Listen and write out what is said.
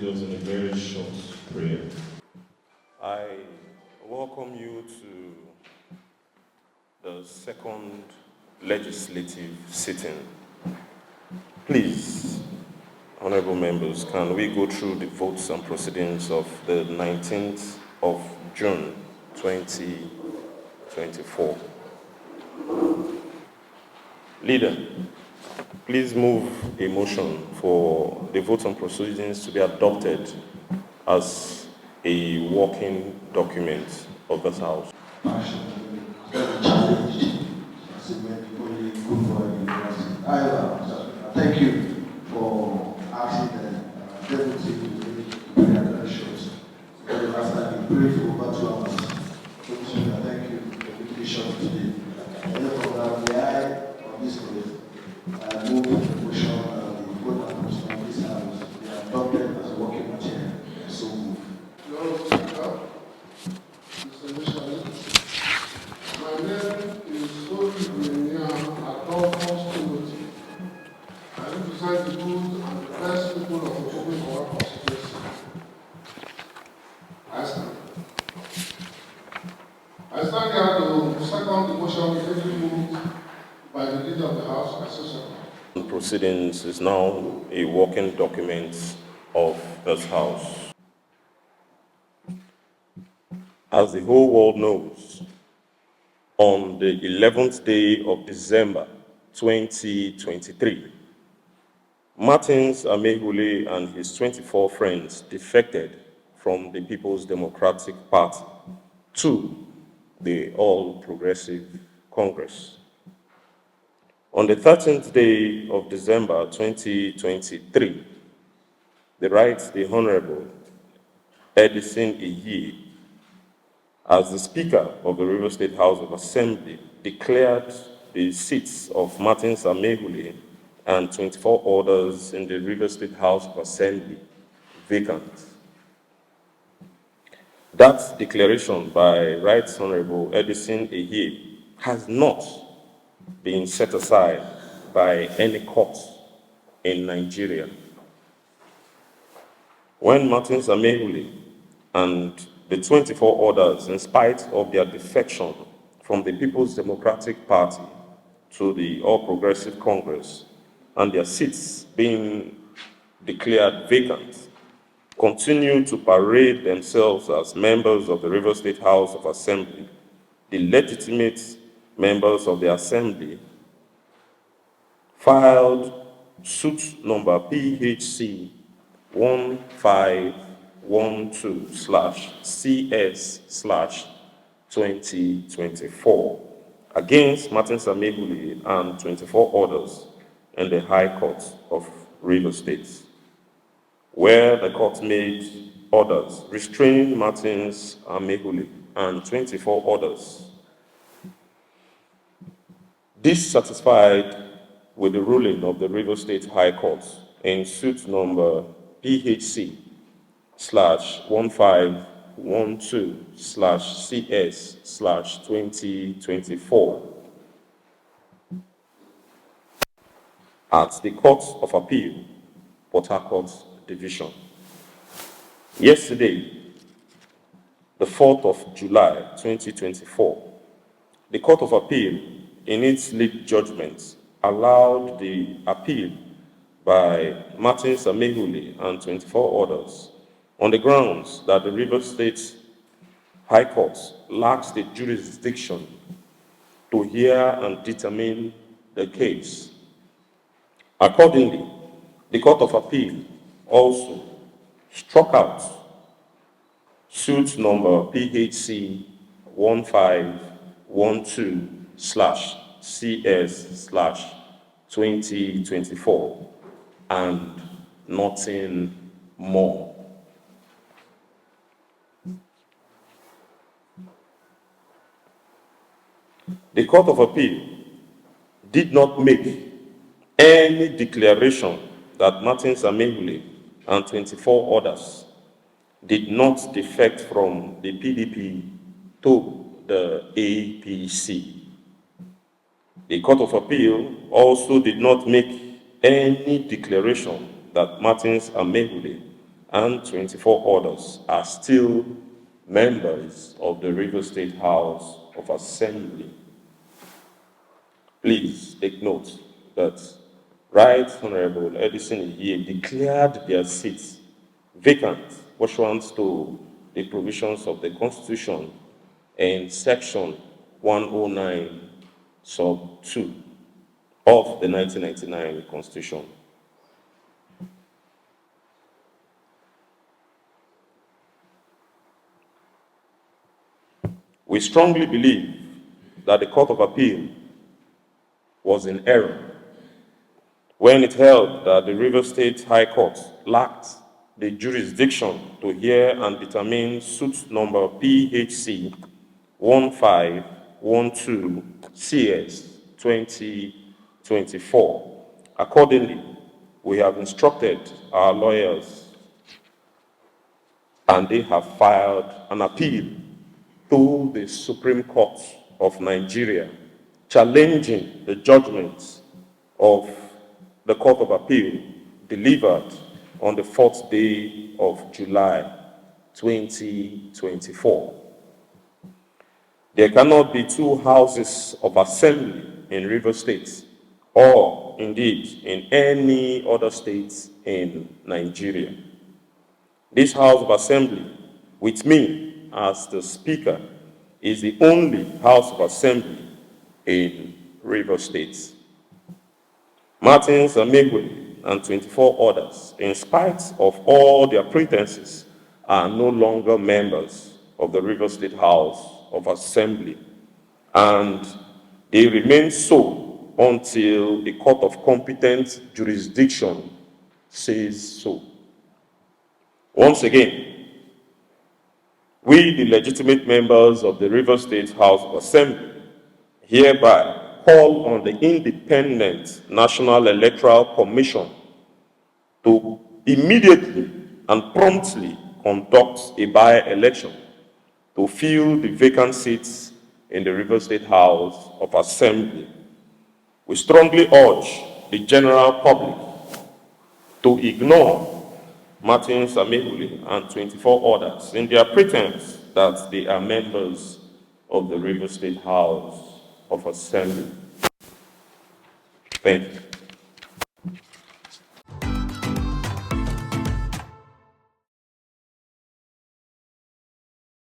lead us in a very short prayer. I welcome you to the second legislative sitting. Please, honorable members, can we go through the votes and proceedings of the 19th of June 2024? Leader, please move a motion for the votes and proceedings to be adopted as a working document of this House. Thank you for asking the deputy to make the shows. After the brief over 2 hours, thank you for the bishop today. And therefore, the eye of this place, move the motion of the vote and motion of this house, they are adopted as a working chair. So move. Lord Speaker, Mr. Missionary, my name is Sophie Timothy. I represent the good and the best people of the Open Power constituency. I stand here to second the motion every moved by the leader of the House, The proceedings is now a working document of this House. As the whole world knows, on the 11th day of December 2023, Martin Ameawhule and his 24 friends defected from the People's Democratic Party to the All Progressive Congress. On the 13th day of December 2023, the Honorable Edison Ehie, as the Speaker of the River State House of Assembly, declared the seats of Martin Ameawhule and 24 others in the River State House of Assembly vacant. That declaration by Right Honorable Edison Ehie has not been set aside by any court in Nigeria. When Martin Ameawhule and the 24 others, in spite of their defection from the People's Democratic Party to the All Progressive Congress and their seats being declared vacant, continue to parade themselves as members of the River State House of Assembly, the legitimate members of the Assembly, filed suit number PHC 1512/CS/2024 against Martin Ameawhule and 24 others in the High Court of River State, where the court made orders restraining Martin Ameawhule and 24 others, dissatisfied with the ruling of the River State High Court in suit number PHC/1512/CS/2024 at the Court of Appeal, Port Harcourt Division. Yesterday, the 4th of July, 2024, the Court of Appeal, in its lead judgment, allowed the appeal by Martin Ameawhule and 24 others on the grounds that the River State High Court lacks the jurisdiction to hear and determine the case. Accordingly, the Court of Appeal also struck out suit number PHC 1512/CS/2024 and nothing more. The Court of Appeal did not make any declaration that Martin Ameawhule and 24 others did not defect from the PDP to the APC. The Court of Appeal also did not make any declaration that Martin Ameawhule and 24 others are still members of the Rivers State House of Assembly. Please take note that Right Honorable Edison Ehie declared their seats vacant pursuant to the provisions of the Constitution in Section 109, Sub 2 of the 1999 Constitution. We strongly believe that the Court of Appeal was in error when it held that the Rivers State High Court lacked the jurisdiction to hear and determine suit number PHC 1512 CS 2024. Accordingly, we have instructed our lawyers and they have filed an appeal to the Supreme Court of Nigeria, challenging the judgment of the Court of Appeal delivered on the 4th day of July 2024. There cannot be two houses of assembly in Rivers State or indeed in any other states in Nigeria. This House of Assembly, with me as the Speaker, is the only House of Assembly in Rivers State. Martin Ameawhule and 24 others, in spite of all their pretenses, are no longer members of the Rivers State House of Assembly, and they remain so until the Court of Competent Jurisdiction says so. Once again, we, the legitimate members of the Rivers State House of Assembly, hereby call on the Independent National Electoral Commission to immediately and promptly conduct a by-election to fill the vacant seats in the Rivers State House of Assembly. We strongly urge the general public to ignore Martin Ameawhule and 24 others in their pretense that they are members of the Rivers State House of Assembly. Thank you.